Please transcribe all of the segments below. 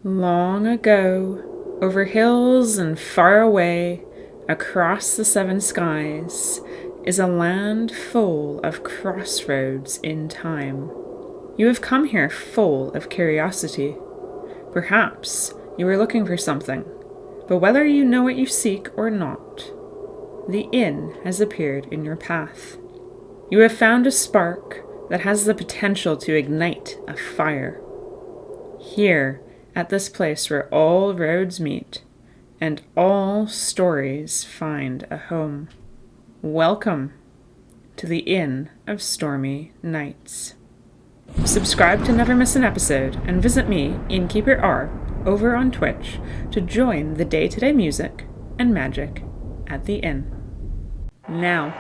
Long ago, over hills and far away, across the seven skies, is a land full of crossroads in time. You have come here full of curiosity. Perhaps you are looking for something, but whether you know what you seek or not, the inn has appeared in your path. You have found a spark that has the potential to ignite a fire. Here, at this place where all roads meet and all stories find a home. Welcome to the Inn of Stormy Nights. Subscribe to never miss an episode and visit me, Innkeeper R, over on Twitch to join the day-to-day music and magic at the inn. Now,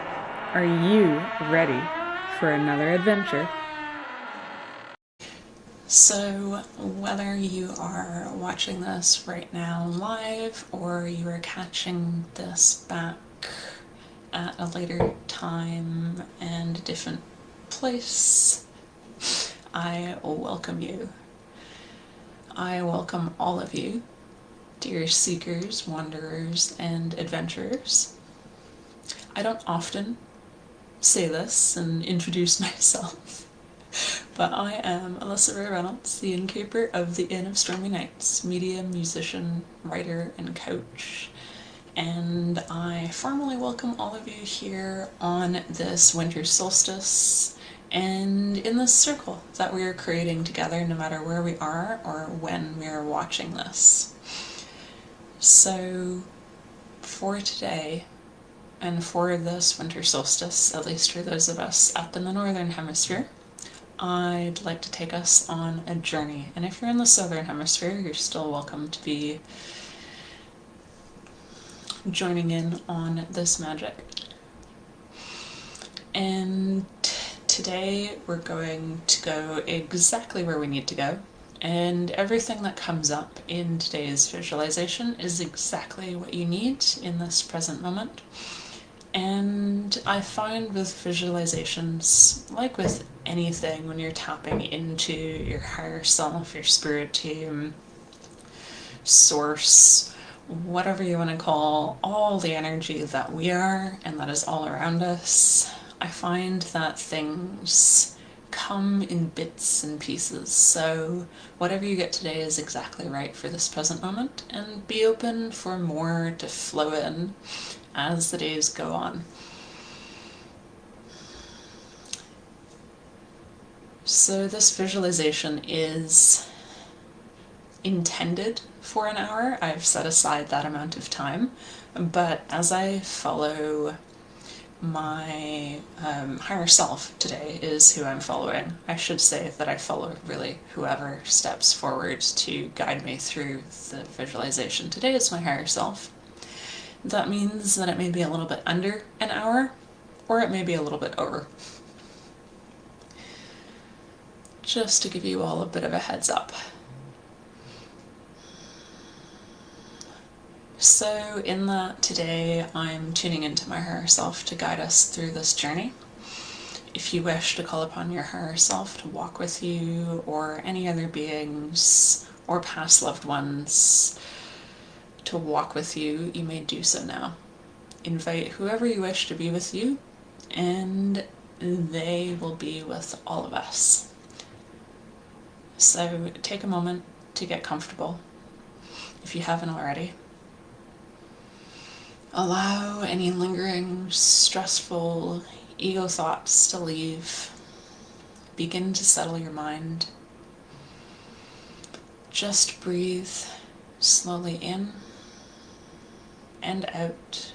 are you ready for another adventure? So, whether you are watching this right now live or you are catching this back at a later time and a different place, I welcome you. I welcome all of you, dear seekers, wanderers, and adventurers. I don't often say this and introduce myself, but I am Alyssa Ray Reynolds, the innkeeper of the Inn of Stormy Nights, medium, musician, writer, and coach. And I formally welcome all of you here on this winter solstice and in this circle that we are creating together, no matter where we are or when we are watching this. So, for today, and for this winter solstice, at least for those of us up in the northern hemisphere, I'd like to take us on a journey. And if you're in the southern hemisphere, you're still welcome to be joining in on this magic. And today we're going to go exactly where we need to go. And everything that comes up in today's visualization is exactly what you need in this present moment. And I find with visualizations, like with anything, when you're tapping into your higher self, your spirit team, source, whatever you want to call all the energy that we are and that is all around us, I find that things come in bits and pieces. So whatever you get today is exactly right for this present moment, and be open for more to flow in as the days go on. So this visualization is intended for an hour. I've set aside that amount of time, but as I follow my higher self today is who I'm following. I should say that I follow really whoever steps forward to guide me through the visualization. Today is my higher self. That means that it may be a little bit under an hour, or it may be a little bit over. Just to give you all a bit of a heads up. So in that today I'm tuning into my higher self to guide us through this journey. If you wish to call upon your higher self to walk with you, or any other beings or past loved ones to walk with you, you may do so now. Invite whoever you wish to be with you, and they will be with all of us. So take a moment to get comfortable, if you haven't already. Allow any lingering, stressful ego thoughts to leave. Begin to settle your mind. Just breathe slowly in and out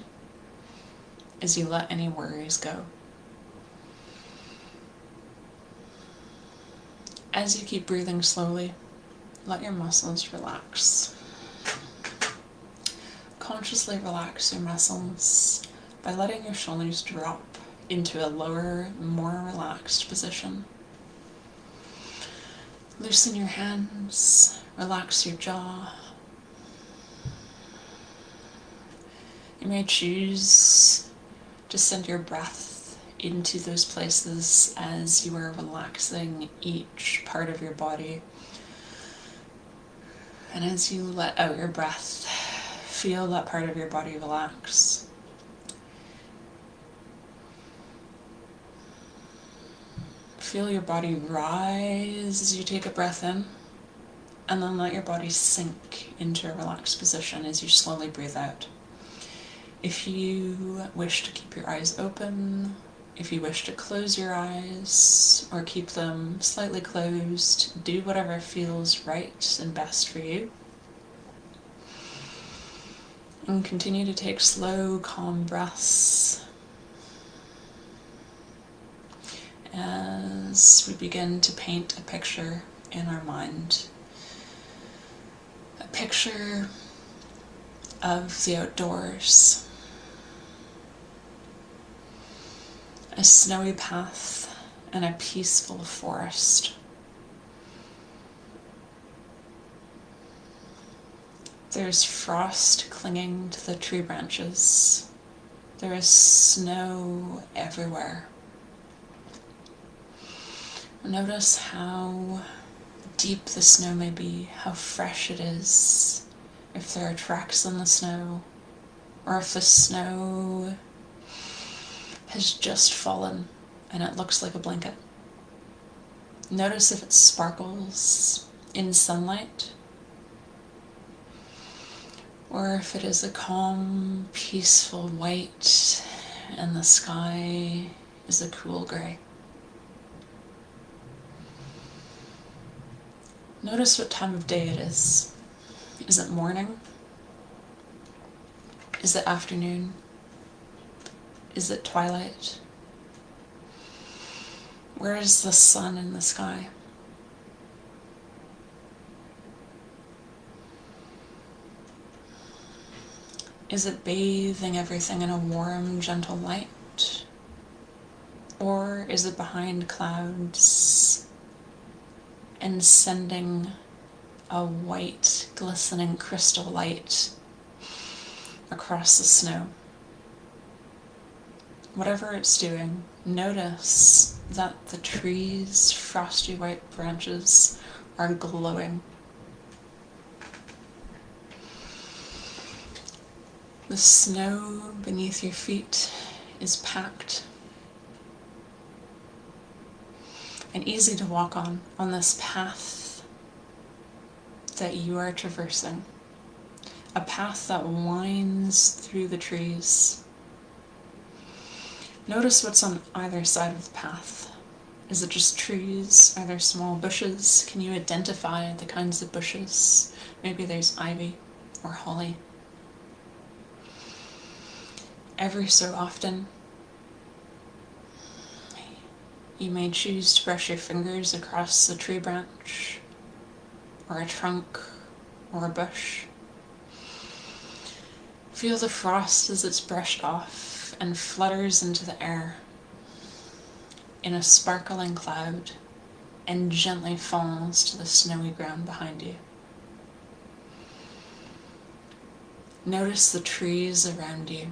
as you let any worries go. As you keep breathing slowly, let your muscles relax. Consciously relax your muscles by letting your shoulders drop into a lower, more relaxed position. Loosen your hands, relax your jaw. You may choose to send your breath into those places as you are relaxing each part of your body. And as you let out your breath, feel that part of your body relax. Feel your body rise as you take a breath in, and then let your body sink into a relaxed position as you slowly breathe out. If you wish to keep your eyes open, if you wish to close your eyes or keep them slightly closed, do whatever feels right and best for you. And continue to take slow, calm breaths as we begin to paint a picture in our mind. A picture of the outdoors. A snowy path and a peaceful forest. There's frost clinging to the tree branches. There is snow everywhere. Notice how deep the snow may be, how fresh it is, if there are tracks in the snow, or if the snow has just fallen and it looks like a blanket. Notice if it sparkles in sunlight, or if it is a calm, peaceful white and the sky is a cool gray. Notice what time of day it is. Is it morning? Is it afternoon? Is it twilight? Where is the sun in the sky? Is it bathing everything in a warm, gentle light? Or is it behind clouds and sending a white, glistening crystal light across the snow? Whatever it's doing, notice that the trees' frosty white branches are glowing. The snow beneath your feet is packed and easy to walk on this path that you are traversing. A path that winds through the trees. Notice what's on either side of the path. Is it just trees? Are there small bushes? Can you identify the kinds of bushes? Maybe there's ivy or holly. Every so often, you may choose to brush your fingers across a tree branch, or a trunk, or a bush. Feel the frost as it's brushed off and flutters into the air in a sparkling cloud and gently falls to the snowy ground behind you. Notice the trees around you.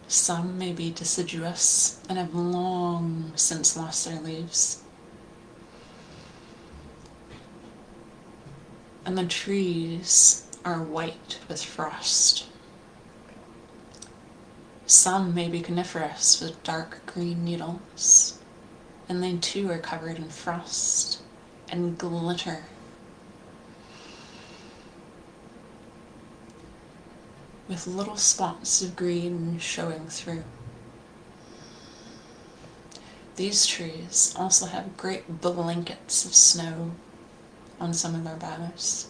Some may be deciduous and have long since lost their leaves. And the trees are white with frost. Some may be coniferous with dark green needles, and they too are covered in frost and glitter. With little spots of green showing through. These trees also have great blankets of snow on some of their boughs.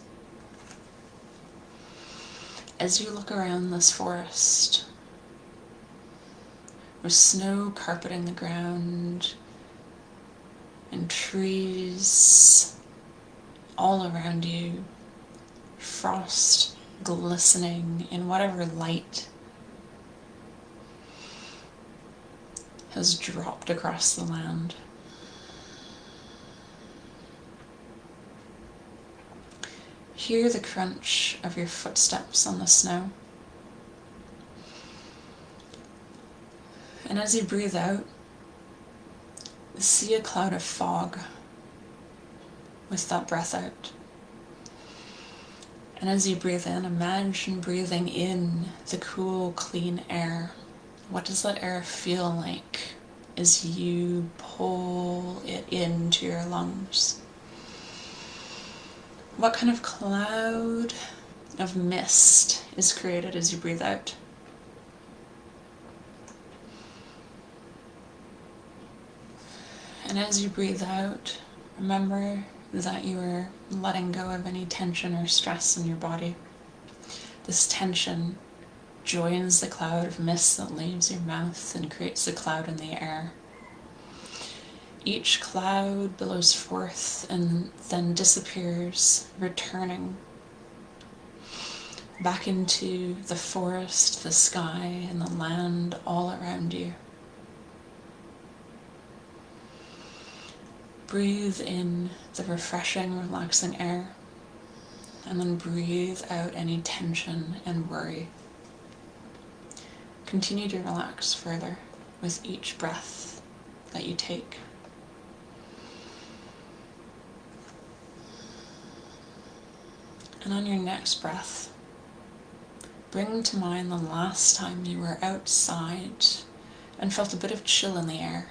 As you look around this forest, with snow carpeting the ground and trees all around you, frost glistening in whatever light has dropped across the land. Hear the crunch of your footsteps on the snow. And as you breathe out, see a cloud of fog with that breath out. And as you breathe in, imagine breathing in the cool, clean air. What does that air feel like as you pull it into your lungs? What kind of cloud of mist is created as you breathe out? And as you breathe out, remember that you are letting go of any tension or stress in your body. This tension joins the cloud of mist that leaves your mouth and creates a cloud in the air. Each cloud billows forth and then disappears, returning back into the forest, the sky, and the land all around you. Breathe in the refreshing, relaxing air, and then breathe out any tension and worry. Continue to relax further with each breath that you take. And on your next breath, bring to mind the last time you were outside and felt a bit of chill in the air.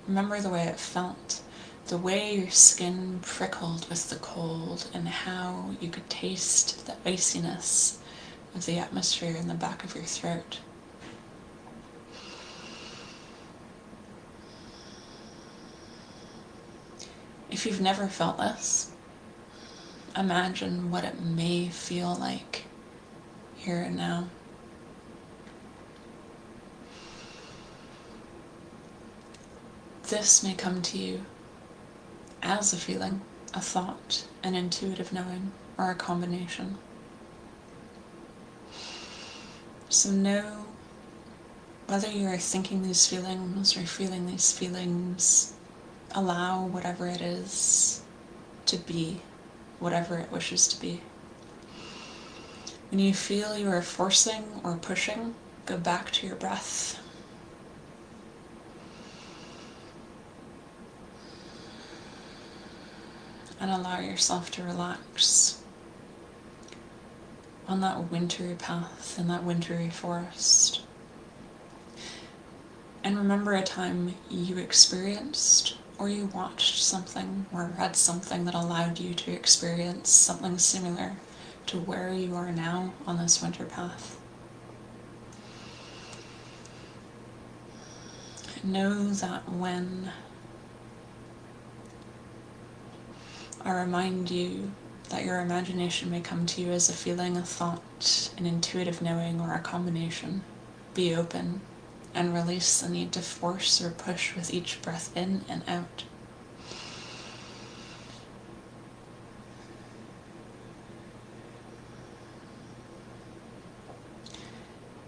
Remember the way it felt, the way your skin prickled with the cold, and how you could taste the iciness of the atmosphere in the back of your throat. If you've never felt this, imagine what it may feel like here and now. This may come to you as a feeling, a thought, an intuitive knowing, or a combination. So know whether you are thinking these feelings or feeling these feelings, allow whatever it is to be, whatever it wishes to be. When you feel you are forcing or pushing, go back to your breath. And allow yourself to relax on that wintry path in that wintry forest. And remember a time you experienced or you watched something or read something that allowed you to experience something similar to where you are now on this winter path. Know that when I remind you that your imagination may come to you as a feeling, a thought, an intuitive knowing, or a combination, be open and release the need to force or push with each breath in and out.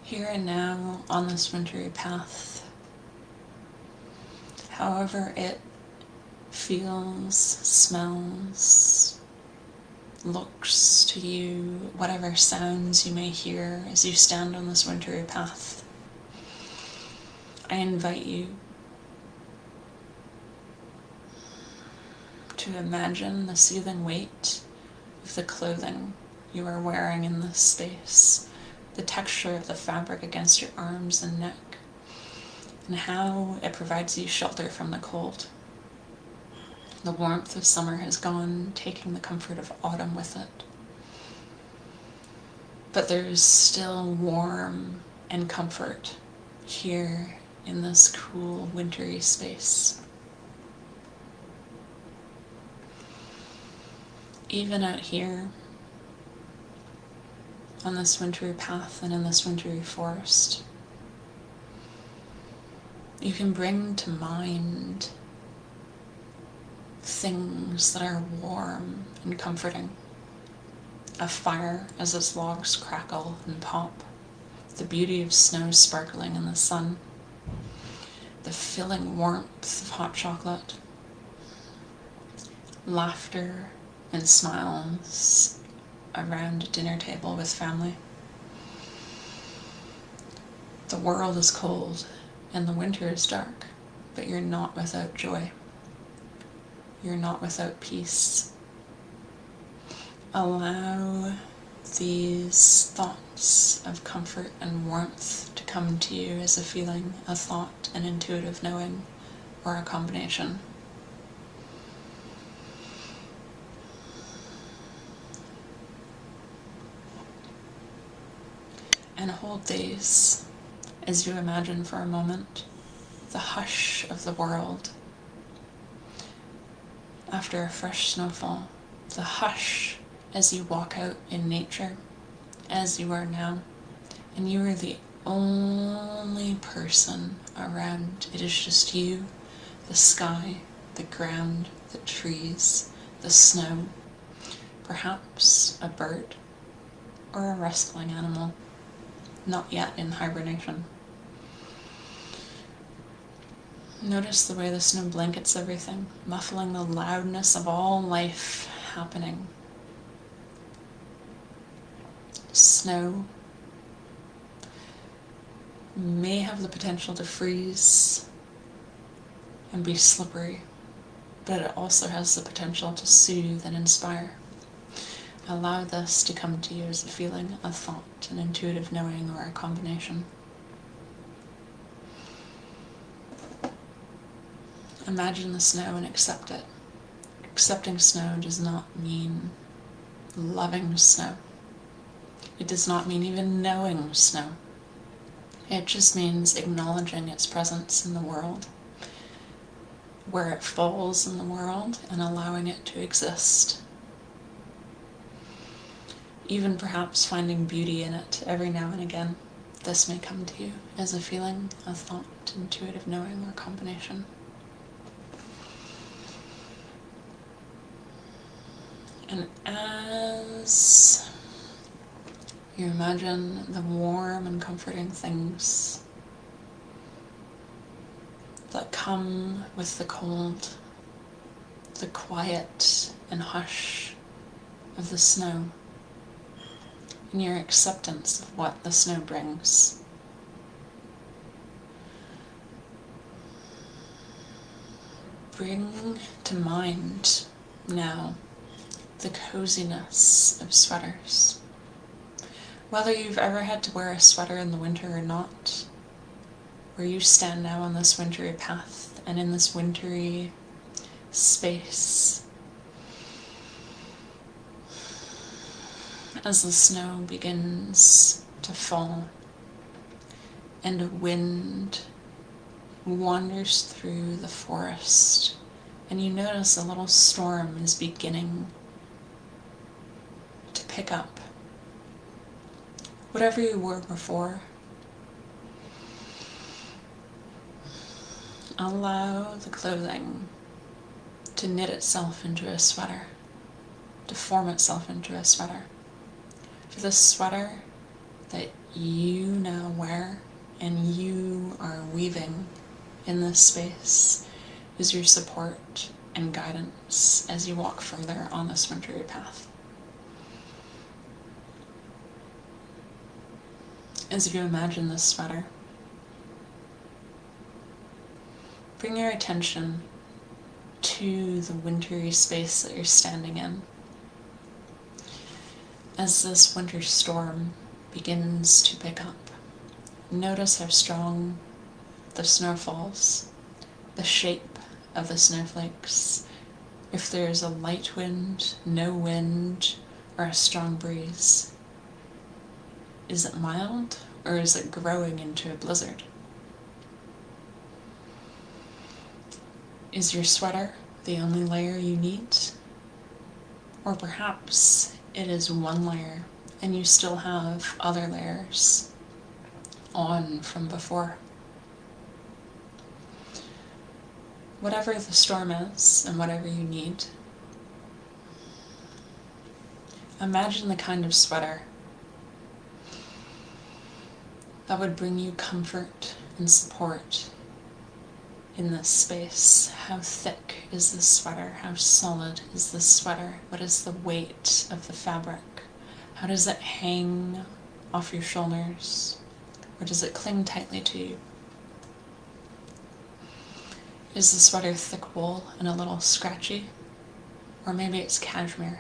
Here and now on this wintry path, however it feels, smells, looks to you, whatever sounds you may hear as you stand on this wintry path, I invite you to imagine the soothing weight of the clothing you are wearing in this space, the texture of the fabric against your arms and neck, and how it provides you shelter from the cold. The warmth of summer has gone, taking the comfort of autumn with it. But there's still warmth and comfort here in this cool, wintry space. Even out here on this wintry path and in this wintry forest, you can bring to mind things that are warm and comforting. A fire as its logs crackle and pop, the beauty of snow sparkling in the sun, the filling warmth of hot chocolate, laughter and smiles around a dinner table with family. The world is cold and the winter is dark, but you're not without joy. You're not without peace. Allow these thoughts of comfort and warmth to come to you as a feeling, a thought, an intuitive knowing, or a combination. And hold these as you imagine for a moment the hush of the world after a fresh snowfall, the hush as you walk out in nature, as you are now, and you are the only person around. It is just you, the sky, the ground, the trees, the snow, perhaps a bird or a wrestling animal, not yet in hibernation. Notice the way the snow blankets everything, muffling the loudness of all life happening. Snow may have the potential to freeze and be slippery, but it also has the potential to soothe and inspire. Allow this to come to you as a feeling, a thought, an intuitive knowing, or a combination. Imagine the snow and accept it. Accepting snow does not mean loving snow. It does not mean even knowing snow. It just means acknowledging its presence in the world, where it falls in the world, and allowing it to exist. Even perhaps finding beauty in it every now and again. This may come to you as a feeling, a thought, intuitive knowing, or combination. And as you imagine the warm and comforting things that come with the cold, the quiet and hush of the snow, and your acceptance of what the snow brings, bring to mind now the coziness of sweaters. Whether you've ever had to wear a sweater in the winter or not, where you stand now on this wintry path and in this wintry space, as the snow begins to fall and a wind wanders through the forest, and you notice a little storm is beginning to pick up. Whatever you wore before, allow the clothing to knit itself into a sweater, to form itself into a sweater. For this sweater that you now wear and you are weaving in this space is your support and guidance as you walk further on this wintry path. As you imagine this sweater, bring your attention to the wintry space that you're standing in. As this winter storm begins to pick up, notice how strong the snow falls, the shape of the snowflakes, if there's a light wind, no wind, or a strong breeze. Is it mild, or is it growing into a blizzard? Is your sweater the only layer you need? Or perhaps it is one layer and you still have other layers on from before. Whatever the storm is and whatever you need, imagine the kind of sweater that would bring you comfort and support in this space. How thick is this sweater? How solid is this sweater? What is the weight of the fabric? How does it hang off your shoulders? Or does it cling tightly to you? Is the sweater thick wool and a little scratchy? Or maybe it's cashmere.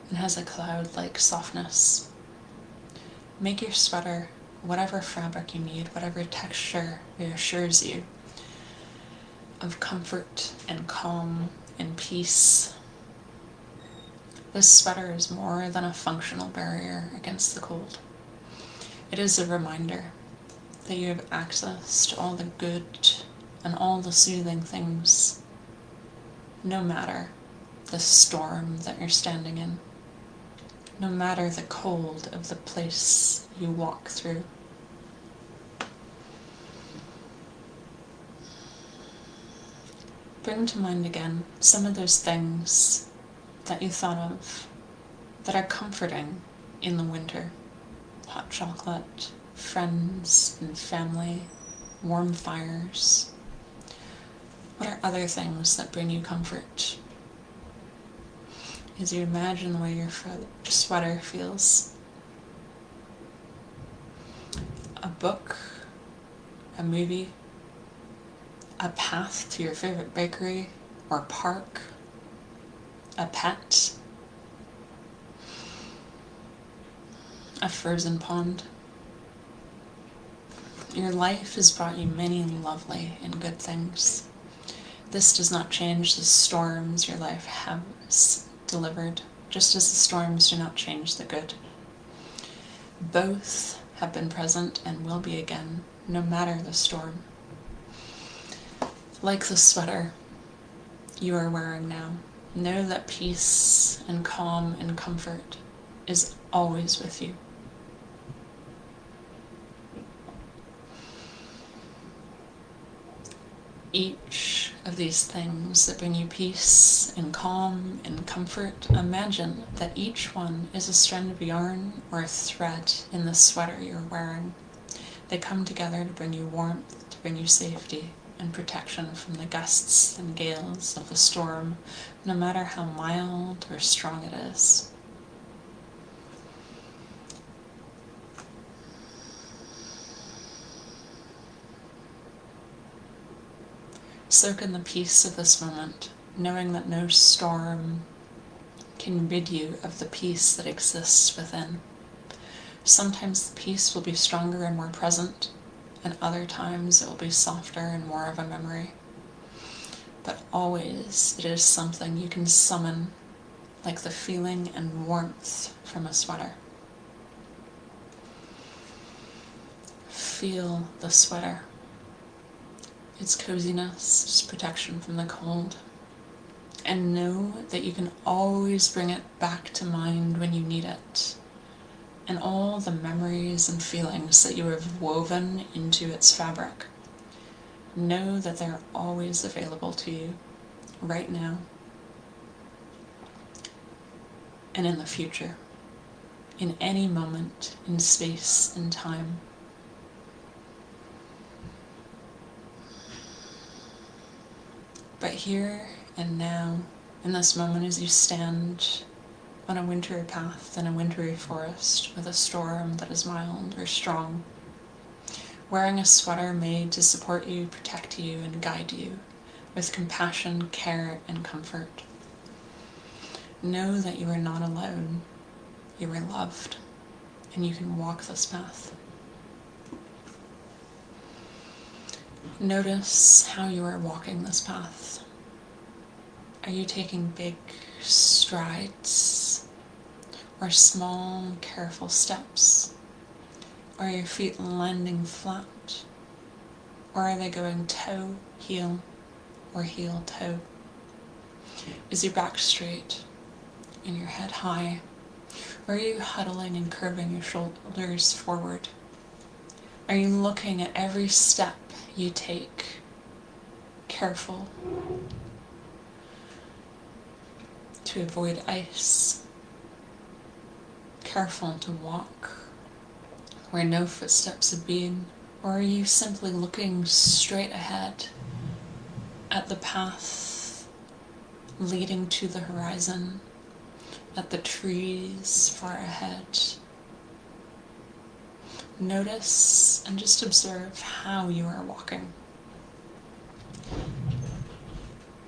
and has a cloud-like softness. Make your sweater whatever fabric you need, whatever texture reassures you of comfort and calm and peace. This sweater is more than a functional barrier against the cold. It is a reminder that you have access to all the good and all the soothing things, no matter the storm that you're standing in, no matter the cold of the place you walk through. Bring to mind again some of those things that you thought of that are comforting in the winter. Hot chocolate, friends and family, warm fires. What are other things that bring you comfort? As you imagine the way your sweater feels. A book, a movie, a path to your favorite bakery or park, a pet, a frozen pond. Your life has brought you many lovely and good things. This does not change the storms your life has delivered, just as the storms do not change the good. Both have been present and will be again, no matter the storm. Like the sweater you are wearing now, know that peace and calm and comfort is always with you. Each of these things that bring you peace and calm and comfort, imagine that each one is a strand of yarn or a thread in the sweater you're wearing. They come together to bring you warmth, to bring you safety and protection from the gusts and gales of the storm, no matter how mild or strong it is. Soak in the peace of this moment, knowing that no storm can rid you of the peace that exists within. Sometimes the peace will be stronger and more present, and other times it will be softer and more of a memory. But always it is something you can summon, like the feeling and warmth from a sweater. Feel the sweater. Its coziness, its protection from the cold. And know that you can always bring it back to mind when you need it. And all the memories and feelings that you have woven into its fabric. Know that they're always available to you, right now, and in the future, in any moment, in space and time. But here and now, in this moment as you stand on a wintry path in a wintry forest with a storm that is mild or strong, wearing a sweater made to support you, protect you, and guide you with compassion, care, and comfort. Know that you are not alone. You are loved, and you can walk this path. Notice how you are walking this path. Are you taking big strides or small, careful steps? Are your feet landing flat? Or are they going toe, heel, or heel, toe? Is your back straight and your head high? Or are you huddling and curving your shoulders forward? Are you looking at every step you take, careful to avoid ice, careful to walk where no footsteps have been? Or are you simply looking straight ahead at the path leading to the horizon, at the trees far ahead? Notice and just observe how you are walking.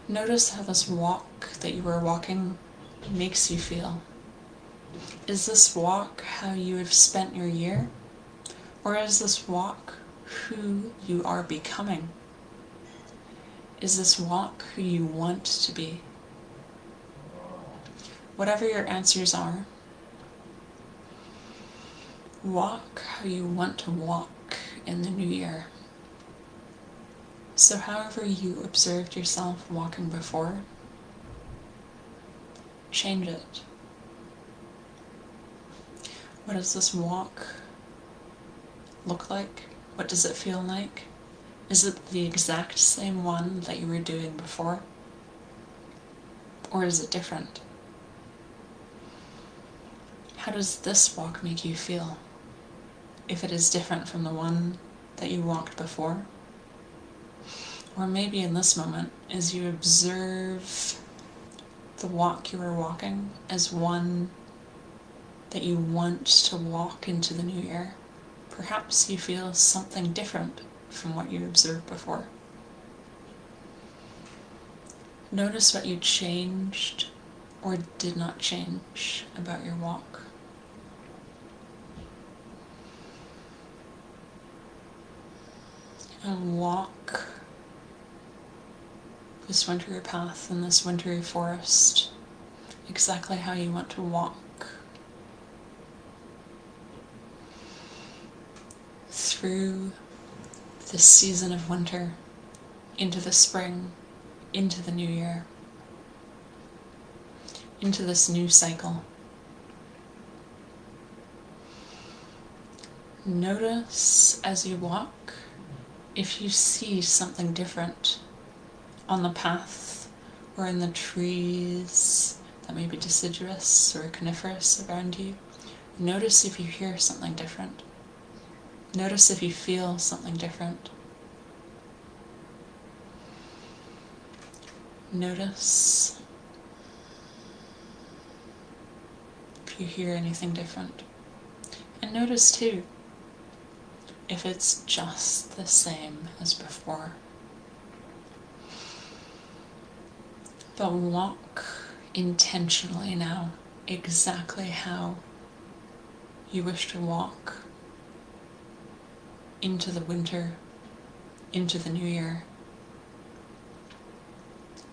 Notice how this walk that you are walking makes you feel. Is this walk how you have spent your year? Or is this walk who you are becoming? Is this walk who you want to be? Whatever your answers are, walk how you want to walk in the new year. So however you observed yourself walking before, change it. What does this walk look like? What does it feel like? Is it the exact same one that you were doing before? Or is it different? How does this walk make you feel if it is different from the one that you walked before? Or maybe in this moment, as you observe the walk you are walking as one that you want to walk into the new year, perhaps you feel something different from what you observed before. Notice what you changed or did not change about your walk. And walk this wintry path in this wintry forest exactly how you want to walk. Through this season of winter, into the spring, into the new year, into this new cycle. Notice as you walk if you see something different on the path or in the trees that may be deciduous or coniferous around you. Notice if you hear something different. Notice if you feel something different. Notice if you hear anything different. And notice too if it's just the same as before. But walk intentionally now, exactly how you wish to walk into the winter, into the new year,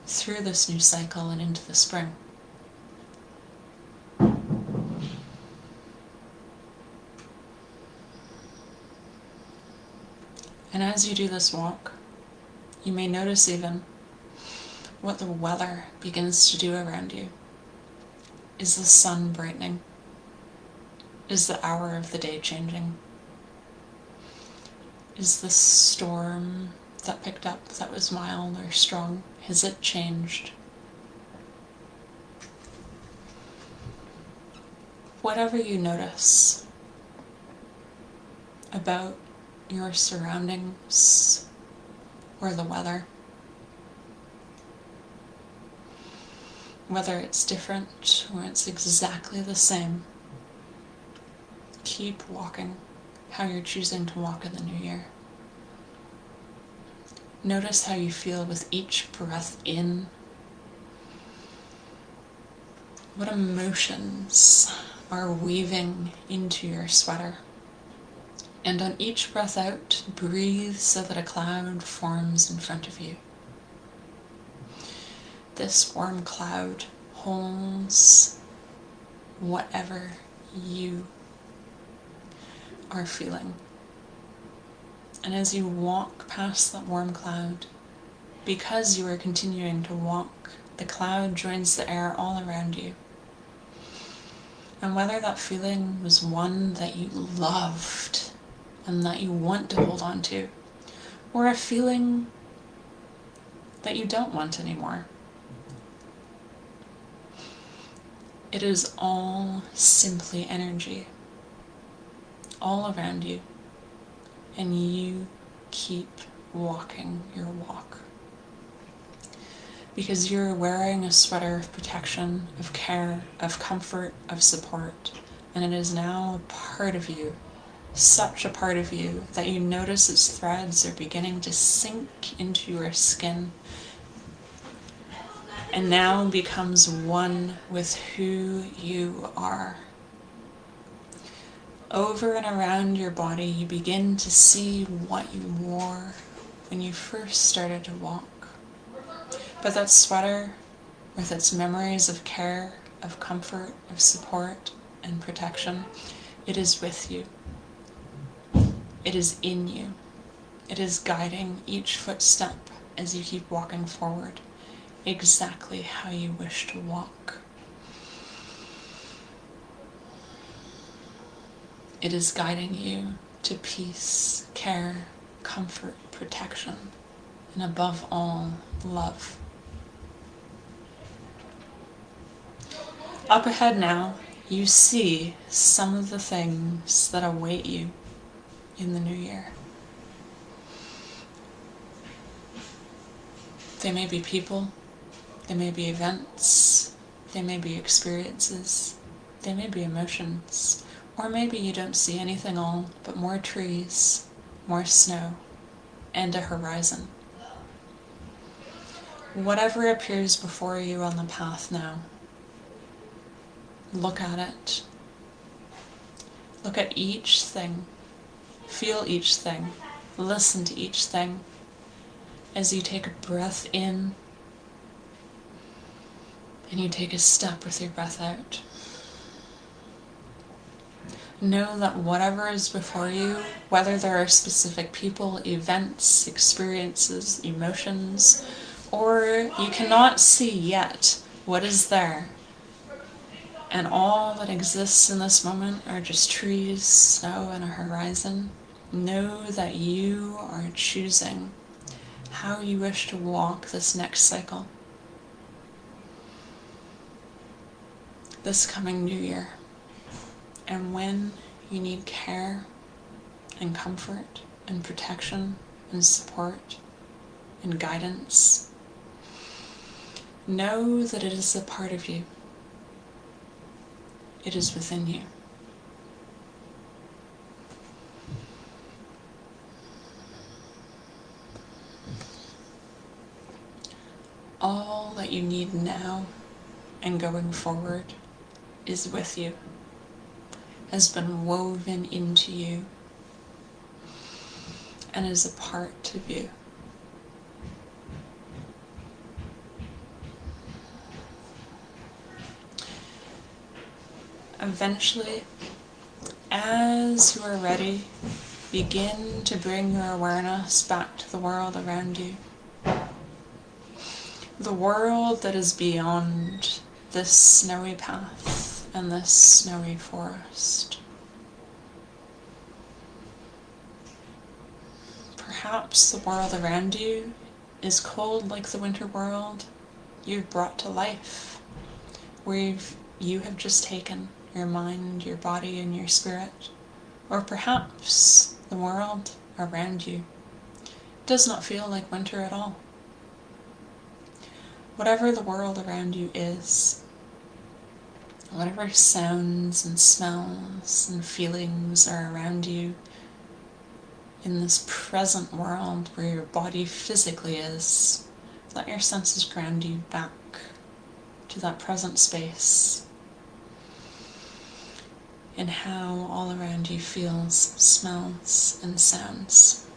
through this new cycle and into the spring. And as you do this walk, you may notice even what the weather begins to do around you. Is the sun brightening? Is the hour of the day changing? Is the storm that picked up that was mild or strong, has it changed? Whatever you notice about your surroundings or the weather, whether it's different or it's exactly the same, keep walking how you're choosing to walk in the new year. Notice how you feel with each breath in. What emotions are weaving into your sweater. And on each breath out, breathe so that a cloud forms in front of you. This warm cloud holds whatever you are feeling. And as you walk past that warm cloud, because you are continuing to walk, the cloud joins the air all around you. And whether that feeling was one that you loved and that you want to hold on to, or a feeling that you don't want anymore, it is all simply energy, all around you, and you keep walking your walk. Because you're wearing a sweater of protection, of care, of comfort, of support, and it is now a part of you, such a part of you that you notice its threads are beginning to sink into your skin and now becomes one with who you are. Over and around your body, you begin to see what you wore when you first started to walk. But that sweater, with its memories of care, of comfort, of support, and protection, it is with you. It is in you. It is guiding each footstep as you keep walking forward, exactly how you wish to walk. It is guiding you to peace, care, comfort, protection, and above all, love. Up ahead now, you see some of the things that await you in the new year. They may be people, they may be events, they may be experiences, they may be emotions, or maybe you don't see anything all but more trees, more snow, and a horizon. Whatever appears before you on the path now, look at it. Look at each thing. Feel each thing. Listen to each thing as you take a breath in and you take a step with your breath out. Know that whatever is before you, whether there are specific people, events, experiences, emotions, or you cannot see yet what is there, and all that exists in this moment are just trees, snow, and a horizon, know that you are choosing how you wish to walk this next cycle, this coming new year. And when you need care and comfort and protection and support and guidance, know that it is a part of you. It is within you. All that you need now and going forward is with you, has been woven into you, and is a part of you. Eventually, as you are ready, begin to bring your awareness back to the world around you. The world that is beyond this snowy path and this snowy forest. Perhaps the world around you is cold like the winter world you've brought to life, where you have just taken your mind, your body, and your spirit. Or perhaps the world around you does not feel like winter at all. Whatever the world around you is, whatever sounds and smells and feelings are around you in this present world where your body physically is, let your senses ground you back to that present space and how all around you feels, smells, and sounds.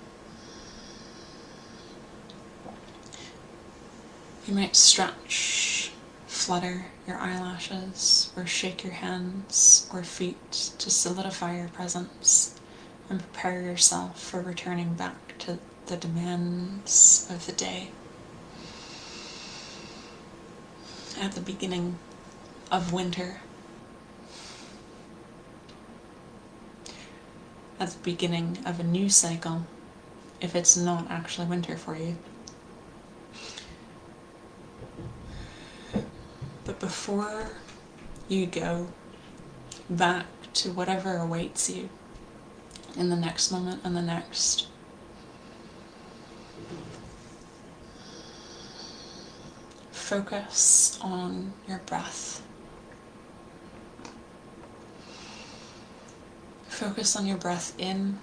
You might stretch, flutter your eyelashes, or shake your hands or feet to solidify your presence and prepare yourself for returning back to the demands of the day. At the beginning of winter, at the beginning of a new cycle, if it's not actually winter for you. But before you go back to whatever awaits you in the next moment and the next, focus on your breath. Focus on your breath in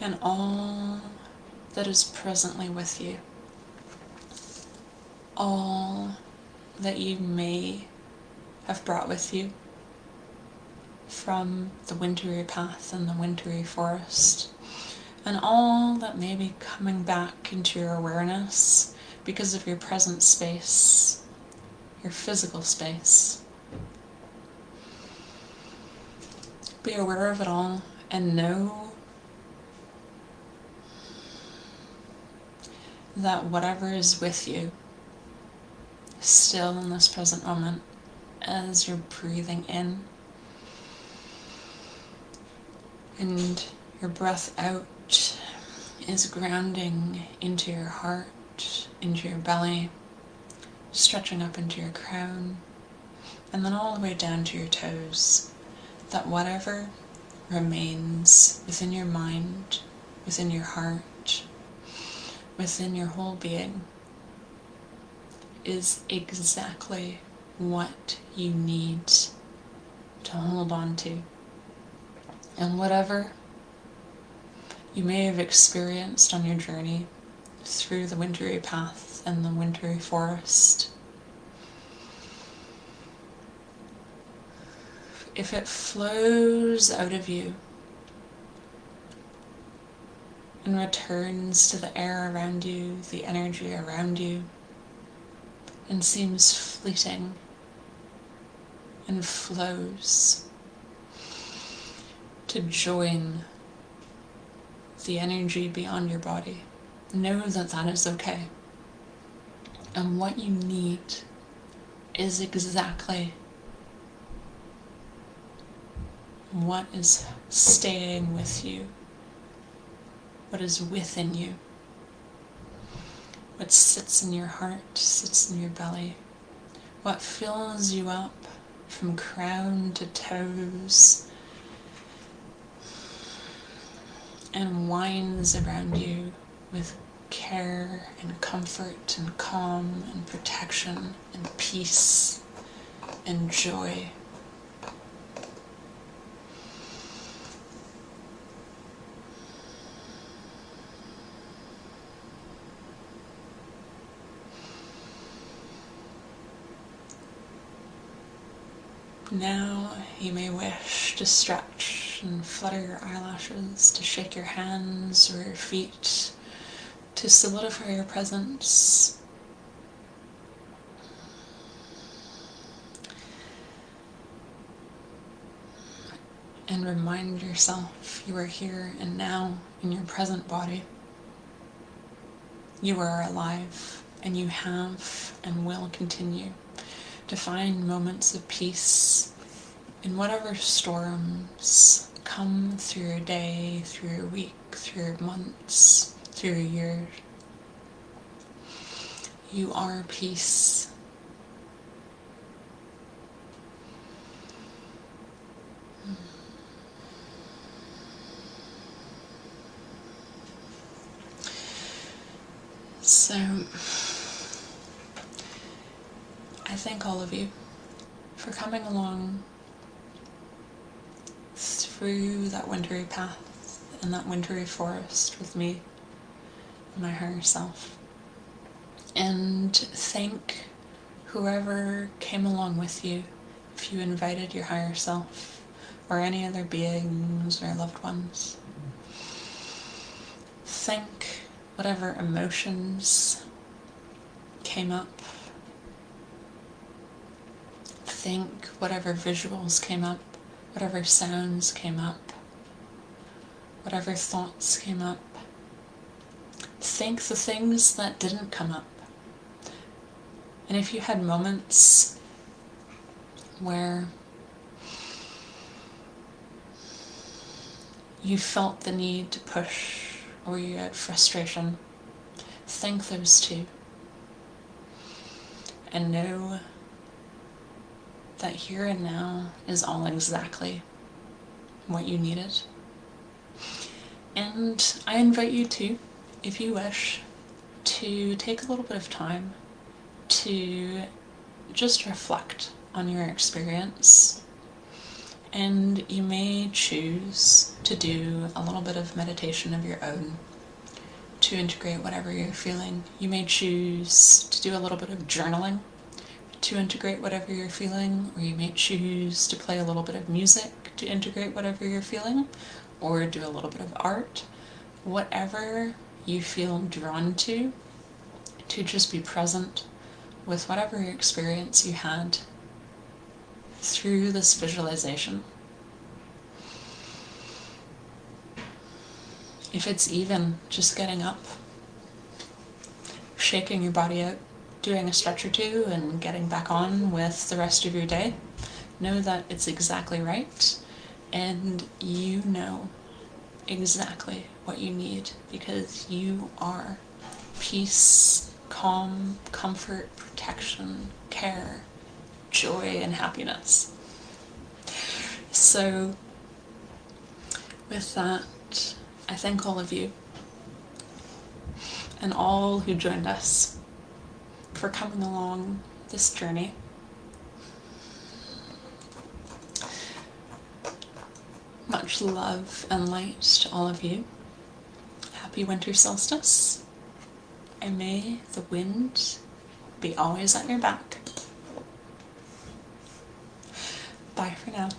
and all that is presently with you, all that you may have brought with you from the wintry path and the wintry forest, and all that may be coming back into your awareness because of your present space, your physical space. Be aware of it all and know that whatever is with you still in this present moment as you're breathing in and your breath out is grounding into your heart, into your belly, stretching up into your crown, and then all the way down to your toes, that whatever remains within your mind, within your heart, within your whole being is exactly what you need to hold on to. And whatever you may have experienced on your journey through the wintry path and the wintry forest, if it flows out of you and returns to the air around you, the energy around you, and seems fleeting and flows to join the energy beyond your body, know that that is okay. And what you need is exactly what is staying with you, what is within you, what sits in your heart, sits in your belly, what fills you up from crown to toes and winds around you with care and comfort and calm and protection and peace and joy. Now you may wish to stretch and flutter your eyelashes, to shake your hands or your feet, to solidify your presence. And remind yourself you are here and now in your present body. You are alive, and you have and will continue to find moments of peace in whatever storms come through your day, through your week, through your months, through your years. You are peace. So, I thank all of you for coming along through that wintry path and that wintry forest with me and my higher self. And thank whoever came along with you, if you invited your higher self or any other beings or loved ones. Thank whatever emotions came up. Think whatever visuals came up, whatever sounds came up, whatever thoughts came up. Think the things that didn't come up. And if you had moments where you felt the need to push or you had frustration, think those too. And know that here and now is all exactly what you needed. And I invite you to, if you wish, to take a little bit of time to just reflect on your experience And you may choose to do a little bit of meditation of your own to integrate whatever you're feeling. You may choose to do a little bit of journaling to integrate whatever you're feeling, or you may choose to play a little bit of music to integrate whatever you're feeling, or do a little bit of art. Whatever you feel drawn to just be present with whatever experience you had through this visualization. If it's even just getting up, shaking your body out, doing a stretch or two, and getting back on with the rest of your day, know that it's exactly right, and you know exactly what you need, because you are peace, calm, comfort, protection, care, joy, and happiness. So with that, I thank all of you and all who joined us for coming along this journey. Much love and light to all of you. Happy winter solstice, and may the wind be always at your back. Bye for now.